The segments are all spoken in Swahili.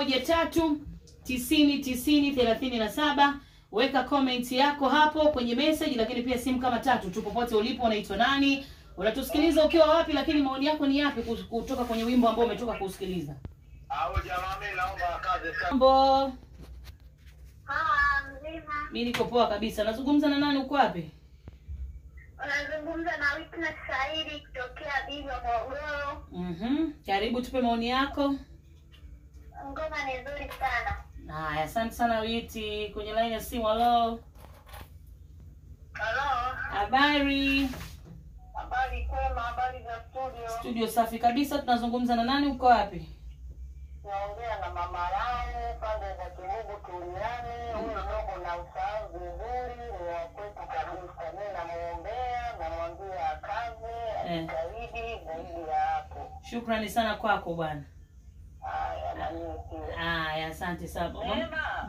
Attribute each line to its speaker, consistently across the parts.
Speaker 1: 0713909037. Weka comment yako hapo kwenye message, lakini pia simu kama 3 tu popote ulipo. Unaitwa nani? Unatusikiliza ukiwa wapi? Lakini maoni yako ni yapi kutoka kwenye wimbo ambao umetoka kusikiliza?
Speaker 2: Jamaa mimi naomba kazi sana.
Speaker 1: Mambo.
Speaker 3: Mzima.
Speaker 1: Mimi niko poa kabisa. Nazungumza na nani, uko wapi?
Speaker 3: Unazungumza na Witness Saidi kutokea Bigwa, Morogoro.
Speaker 1: Karibu, tupe maoni yako.
Speaker 3: Ngoma ni nzuri sana.
Speaker 1: Haya, asante sana Witi. Kwenye line ya simu, hello.
Speaker 3: Hello.
Speaker 1: Habari?
Speaker 3: Habari kwema, habari za studio.
Speaker 1: Studio safi kabisa. Tunazungumza na nani, uko wapi?
Speaker 3: Naongea na mama yangu pande za Kibugu Tuliani. Huyo dogo na usahau vizuri, ni wa kwetu kabisa. Mimi namuombea, namwambia kazi, ajitahidi zaidi ya hapo.
Speaker 1: Shukrani sana kwako bwana.
Speaker 3: Haya, na mimi pia.
Speaker 1: Haya, asante sana.
Speaker 3: Mema.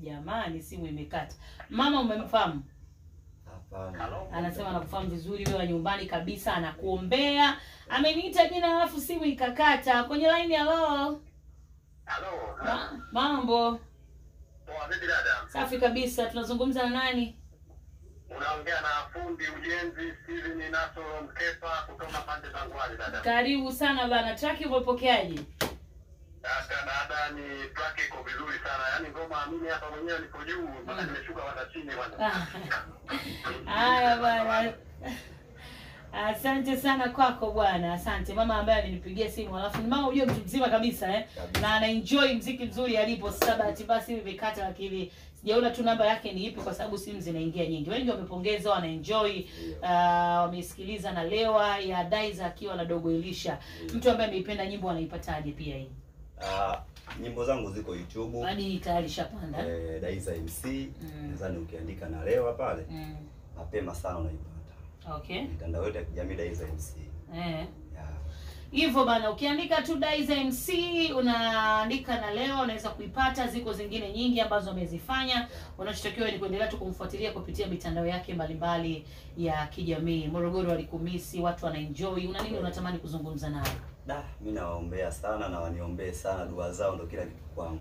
Speaker 1: Jamani, simu imekata. Mama, umemfahamu?
Speaker 2: Halo.
Speaker 1: Anasema anakufahamu vizuri, wewe wa nyumbani kabisa, anakuombea. Ameniita jina alafu simu ikakata. Kwenye line ya hello.
Speaker 2: Halo.
Speaker 1: Mambo.
Speaker 2: Poa vipi dada?
Speaker 1: Safi kabisa. Tunazungumza na nani?
Speaker 2: Unaongea na fundi ujenzi Steven Naso Mkepa kutoka pande za Ngwali dada.
Speaker 1: Karibu sana bana. Track umepokeaje?
Speaker 2: Dada ni track iko vizuri sana. Yaani ngoma mimi hapa mwenyewe niko juu, mpaka nimeshuka hata chini bwana.
Speaker 1: Haya bwana. Asante sana kwako bwana. Asante mama ambaye alinipigia simu. Alafu ni mama, unajua mtu mzima kabisa na ana enjoy muziki mzuri alipo. Sabati basi imekata, lakini sijaona tu namba yake ni ipi kwa sababu simu zinaingia nyingi. Wengi wamepongeza, wana enjoy, wamesikiliza na lewa ya Daiza akiwa na Dogo Elisha. Mtu ambaye ameipenda nyimbo anaipataje pia hii?
Speaker 4: Nyimbo zangu ziko YouTube.
Speaker 1: Hadi tayari shapanda.
Speaker 4: Daiza MC. Nadhani ukiandika na lewa pale. Mapema sana unaipata.
Speaker 1: Okay.
Speaker 4: Mitandao yote ya kijamii Daiza MC.
Speaker 1: Hivyo bana, ukiandika tu Daiza MC unaandika na leo unaweza kuipata. Ziko zingine nyingi ambazo amezifanya. Unachotakiwa ni kuendelea tu kumfuatilia kupitia mitandao yake mbalimbali ya kijamii. Morogoro alikumisi, watu wana enjoy. Una nini unatamani kuzungumza nao?
Speaker 4: Mimi nawaombea sana na waniombee sana, dua zao ndio kila kitu kwangu.